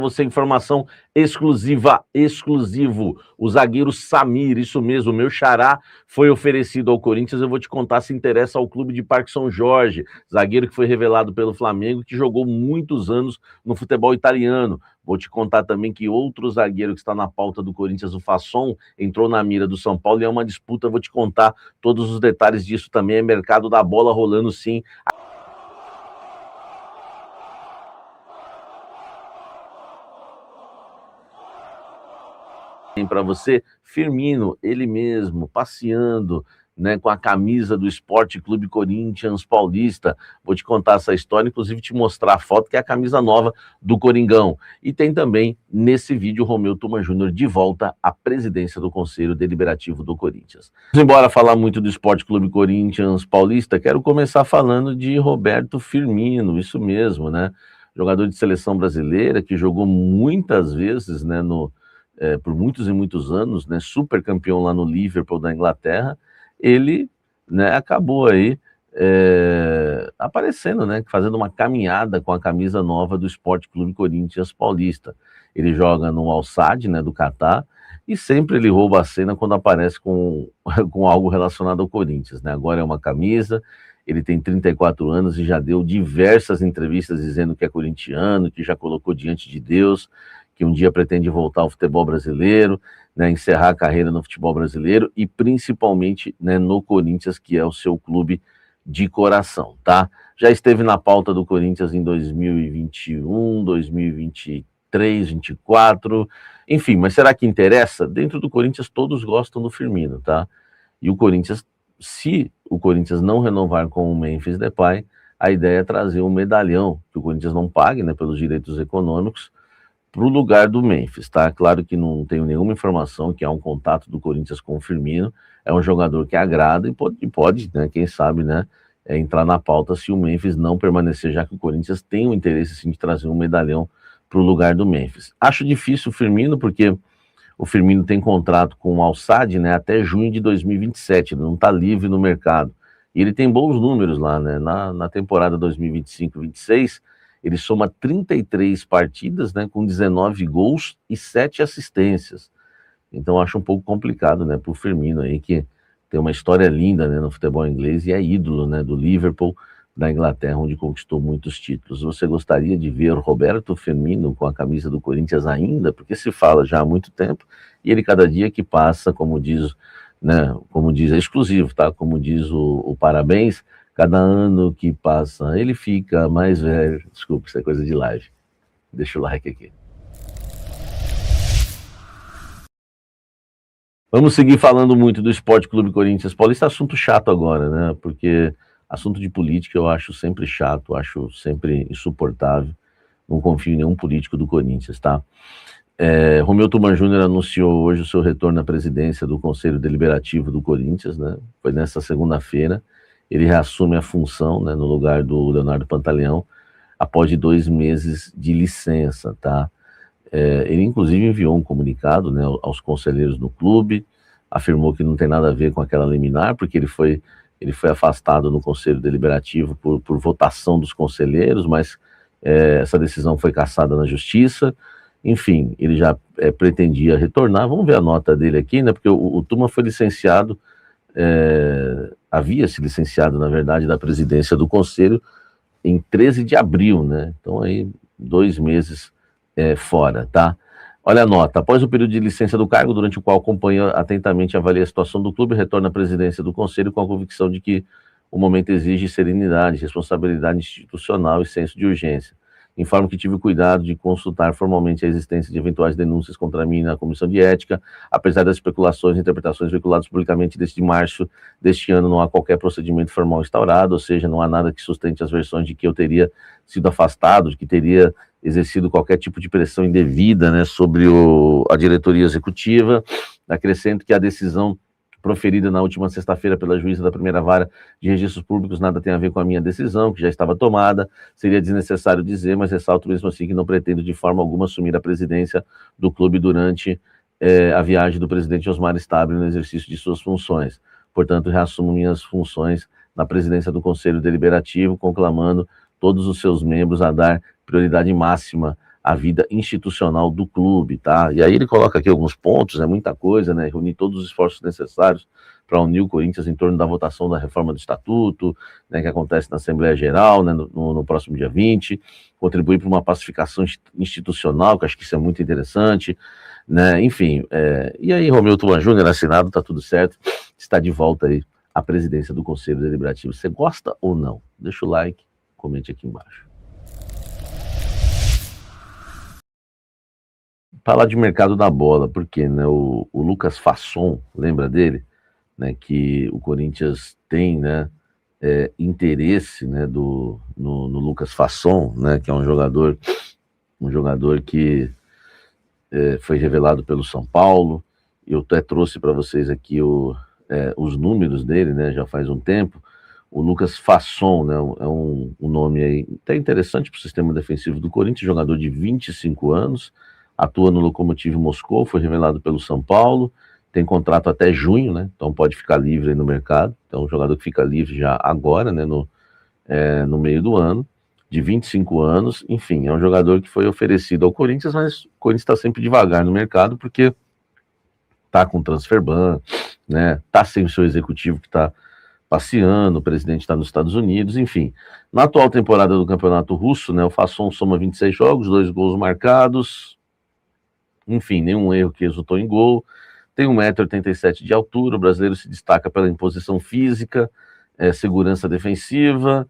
Você, informação exclusivo. O zagueiro Samir, isso mesmo, o meu xará, foi oferecido ao Corinthians. Eu vou te contar se interessa ao clube de Parque São Jorge, zagueiro que foi revelado pelo Flamengo, que jogou muitos anos no futebol italiano. Vou te contar também que outro zagueiro que está na pauta do Corinthians, o Fasson, entrou na mira do São Paulo e é uma disputa. Vou te contar todos os detalhes disso também. É mercado da bola rolando, sim. Para você, Firmino, ele mesmo, passeando, né, com a camisa do Esporte Clube Corinthians Paulista. Vou te contar essa história, inclusive te mostrar a foto, que é a camisa nova do Coringão. E tem também, nesse vídeo, Romeu Tuma Júnior de volta à presidência do Conselho Deliberativo do Corinthians. Embora falar muito do Esporte Clube Corinthians Paulista, quero começar falando de Roberto Firmino, isso mesmo, né? Jogador de seleção brasileira, que jogou muitas vezes, né, por muitos e muitos anos, né, super campeão lá no Liverpool da Inglaterra. Ele, né, acabou aí aparecendo, né, fazendo uma caminhada com a camisa nova do Esporte Clube Corinthians Paulista. Ele joga no Al-Sadd, né, do Catar, e sempre ele rouba a cena quando aparece com algo relacionado ao Corinthians, né? Agora é uma camisa. Ele tem 34 anos e já deu diversas entrevistas dizendo que é corintiano, que já colocou diante de Deus, que um dia pretende voltar ao futebol brasileiro, né, encerrar a carreira no futebol brasileiro e principalmente, né, no Corinthians, que é o seu clube de coração, tá? Já esteve na pauta do Corinthians em 2021, 2023, 2024, enfim, mas será que interessa? Dentro do Corinthians todos gostam do Firmino, tá? E o Corinthians, se o Corinthians não renovar com o Memphis Depay, a ideia é trazer um medalhão, que o Corinthians não pague, né, pelos direitos econômicos, para o lugar do Memphis, tá? Claro que não tenho nenhuma informação que há um contato do Corinthians com o Firmino. É um jogador que agrada e pode, né, quem sabe, né, entrar na pauta se o Memphis não permanecer, já que o Corinthians tem o interesse, sim, de trazer um medalhão para o lugar do Memphis. Acho difícil o Firmino, porque o Firmino tem contrato com o Al-Sadd, né, até junho de 2027, ele não está livre no mercado. E ele tem bons números lá, né, na temporada 2025-26, ele soma 33 partidas, né, com 19 gols e 7 assistências. Então acho um pouco complicado, né, para o Firmino aí, que tem uma história linda, né, no futebol inglês e é ídolo, né, do Liverpool, da Inglaterra, onde conquistou muitos títulos. Você gostaria de ver Roberto Firmino com a camisa do Corinthians ainda? Porque se fala já há muito tempo e ele, cada dia que passa, como diz, né, é exclusivo, tá? Como diz o Parabéns, cada ano que passa, ele fica mais velho. Desculpa, isso é coisa de live. Deixa o like aqui. Vamos seguir falando muito do Esporte Clube Corinthians Paulista. Assunto chato agora, né? Porque assunto de política eu acho sempre chato, acho sempre insuportável. Não confio em nenhum político do Corinthians, tá? Romeu Tuma Júnior anunciou hoje o seu retorno à presidência do Conselho Deliberativo do Corinthians, né? Foi nessa segunda-feira. Ele reassume a função, né, no lugar do Leonardo Pantaleão, após de 2 meses de licença, tá? Ele, inclusive, enviou um comunicado, né, aos conselheiros do clube, afirmou que não tem nada a ver com aquela liminar, porque ele foi afastado no Conselho Deliberativo por votação dos conselheiros, mas essa decisão foi cassada na Justiça. Enfim, ele já pretendia retornar. Vamos ver a nota dele aqui, né, porque o Tuma foi licenciado, havia se licenciado, na verdade, da presidência do Conselho em 13 de abril, né? Então aí 2 meses fora, tá? Olha a nota. Após o período de licença do cargo, durante o qual acompanha atentamente e avalia a situação do clube, retorna à presidência do Conselho com a convicção de que o momento exige serenidade, responsabilidade institucional e senso de urgência. Informo que tive o cuidado de consultar formalmente a existência de eventuais denúncias contra mim na Comissão de Ética. Apesar das especulações e interpretações veiculadas publicamente desde março deste ano, não há qualquer procedimento formal instaurado, ou seja, não há nada que sustente as versões de que eu teria sido afastado, de que teria exercido qualquer tipo de pressão indevida, né, sobre a diretoria executiva. Acrescento que a decisão proferida na última sexta-feira pela juíza da primeira vara de registros públicos nada tem a ver com a minha decisão, que já estava tomada. Seria desnecessário dizer, mas ressalto mesmo assim que não pretendo de forma alguma assumir a presidência do clube durante a viagem do presidente Osmar Stabile no exercício de suas funções. Portanto, reassumo minhas funções na presidência do Conselho Deliberativo, conclamando todos os seus membros a dar prioridade máxima a vida institucional do clube, tá? E aí ele coloca aqui alguns pontos, é muita coisa, né? Reunir todos os esforços necessários para unir o Corinthians em torno da votação da reforma do Estatuto, né, que acontece na Assembleia Geral, né, no próximo dia 20, contribuir para uma pacificação institucional, que acho que isso é muito interessante, né? Enfim, e aí Romeu Tuan Júnior, assinado, tá tudo certo, está de volta aí à presidência do Conselho Deliberativo. Você gosta ou não? Deixa o like, comente aqui embaixo. Falar de mercado da bola, porque né, o Lucas Fasson, lembra dele? Né, que o Corinthians tem, né, interesse, né, no Lucas Fasson, né, que é um jogador que foi revelado pelo São Paulo. Eu até trouxe para vocês aqui os números dele, né, já faz um tempo. O Lucas Fasson, né, é um nome aí até interessante para o sistema defensivo do Corinthians, jogador de 25 anos, atua no Lokomotiv Moscou, foi revelado pelo São Paulo, tem contrato até junho, né, então pode ficar livre aí no mercado. Então, um jogador que fica livre já agora, né, no meio do ano, de 25 anos, enfim, é um jogador que foi oferecido ao Corinthians, mas o Corinthians está sempre devagar no mercado, porque tá com transfer ban, né, tá sem o seu executivo que está passeando, o presidente está nos Estados Unidos, enfim. Na atual temporada do Campeonato Russo, né, o Fasson soma 26 jogos, 2 gols marcados, enfim, nenhum erro que resultou em gol, tem 1,87 m de altura, o brasileiro se destaca pela imposição física, segurança defensiva.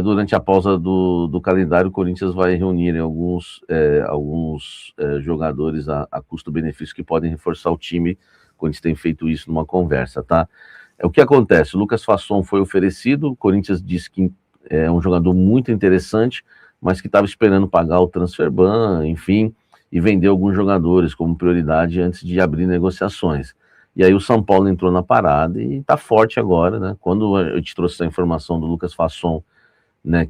Durante a pausa do calendário, o Corinthians vai reunir alguns jogadores a custo-benefício que podem reforçar o time. O Corinthians tem feito isso numa conversa, tá? O que acontece? O Lucas Fasson foi oferecido, o Corinthians disse que é um jogador muito interessante, mas que estava esperando pagar o transfer ban, enfim, e vender alguns jogadores como prioridade antes de abrir negociações. E aí o São Paulo entrou na parada e está forte agora, né? Quando eu te trouxe essa informação do Lucas Fasson, né,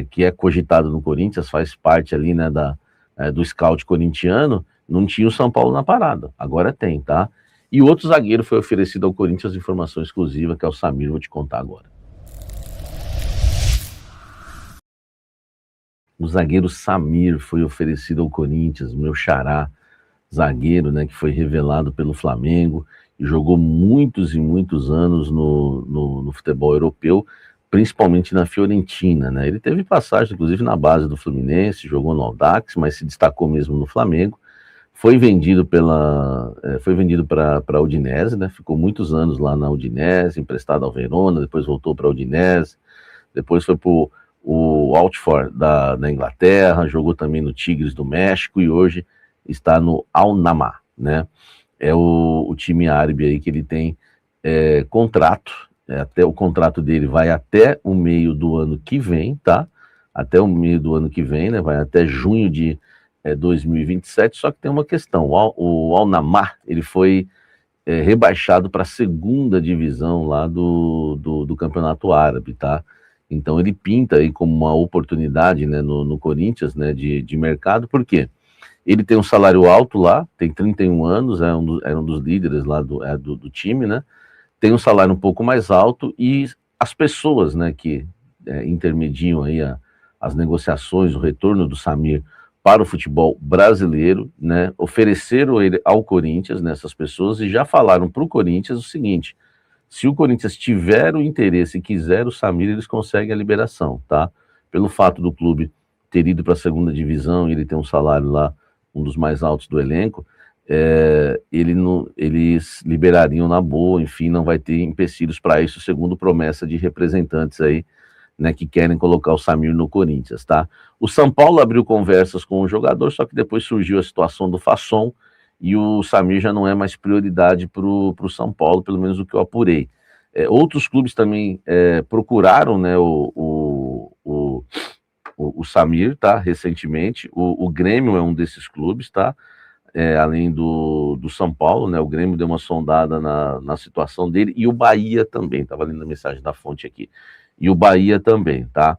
que é cogitado no Corinthians, faz parte ali, né, do scout corintiano, não tinha o São Paulo na parada, agora tem, tá? E outro zagueiro foi oferecido ao Corinthians, informação exclusiva, que é o Samir, vou te contar agora. O zagueiro Samir foi oferecido ao Corinthians, meu xará, zagueiro, né, que foi revelado pelo Flamengo e jogou muitos e muitos anos no futebol europeu, principalmente na Fiorentina, né? Ele teve passagem, inclusive, na base do Fluminense, jogou no Audax, mas se destacou mesmo no Flamengo. Foi vendido para a Udinese, né? Ficou muitos anos lá na Udinese, emprestado ao Verona, depois voltou para a Udinese, depois foi para o Watford da Inglaterra, jogou também no Tigres do México e hoje está no Al-Nassr, né? É o time árabe aí que ele tem contrato, até o contrato dele vai até o meio do ano que vem, tá? Até o meio do ano que vem, né? Vai até junho de 2027, só que tem uma questão, o Al-Nassr, ele foi rebaixado para a segunda divisão lá do Campeonato Árabe, tá? Então ele pinta aí como uma oportunidade, né, no Corinthians, né, de mercado, por quê? Ele tem um salário alto lá, tem 31 anos, era um dos líderes lá do time, né? Tem um salário um pouco mais alto e as pessoas, né, que intermediam aí as negociações, o retorno do Samir para o futebol brasileiro, né, ofereceram ele ao Corinthians, nessas pessoas, e já falaram para o Corinthians o seguinte: se o Corinthians tiver o interesse e quiser o Samir, eles conseguem a liberação, tá? Pelo fato do clube ter ido para a segunda divisão e ele ter um salário lá, um dos mais altos do elenco, eles liberariam na boa, enfim, não vai ter empecilhos para isso, segundo promessa de representantes aí, né, que querem colocar o Samir no Corinthians, tá? O São Paulo abriu conversas com o jogador, só que depois surgiu a situação do Fasson e o Samir já não é mais prioridade para o São Paulo, pelo menos o que eu apurei. Outros clubes também procuraram, né, o Samir, tá, recentemente. O Grêmio é um desses clubes, tá? Além do São Paulo, né? O Grêmio deu uma sondada na situação dele, e o Bahia também, estava lendo a mensagem da fonte aqui, e o Bahia também, tá?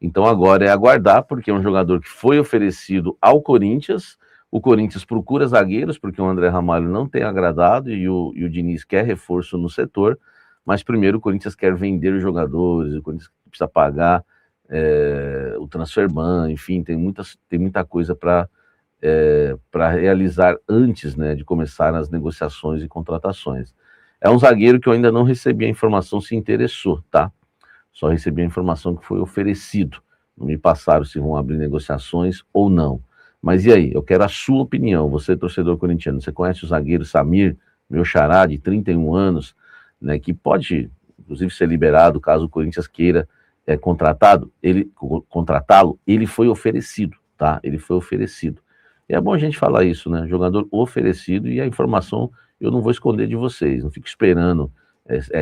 Então agora é aguardar, porque é um jogador que foi oferecido ao Corinthians, o Corinthians procura zagueiros, porque o André Ramalho não tem agradado, e o Diniz quer reforço no setor, mas primeiro o Corinthians quer vender os jogadores, o Corinthians precisa pagar o Transferban, enfim, tem muita coisa para realizar antes, né, de começar as negociações e contratações. É um zagueiro que eu ainda não recebi a informação se interessou, tá? Só recebi a informação que foi oferecido. Não me passaram se vão abrir negociações ou não. Mas e aí? Eu quero a sua opinião. Você, torcedor corintiano, você conhece o zagueiro Samir, meu xará, de 31 anos, né, que pode, inclusive, ser liberado caso o Corinthians queira contratá-lo? Ele foi oferecido, tá? Ele foi oferecido. E é bom a gente falar isso, né? Jogador oferecido, e a informação eu não vou esconder de vocês. Não fico esperando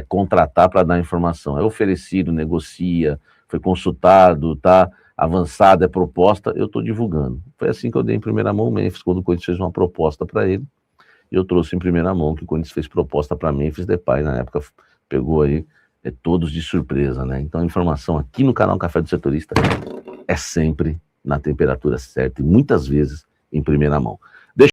contratar para dar informação. É oferecido, negocia, foi consultado, tá avançada, é proposta, eu estou divulgando. Foi assim que eu dei em primeira mão o Memphis, quando o Corinthians fez uma proposta para ele, e eu trouxe em primeira mão que o Corinthians fez proposta para Memphis Depay, na época pegou aí todos de surpresa, né? Então a informação aqui no canal Café do Setorista é sempre na temperatura certa e muitas vezes em primeira mão.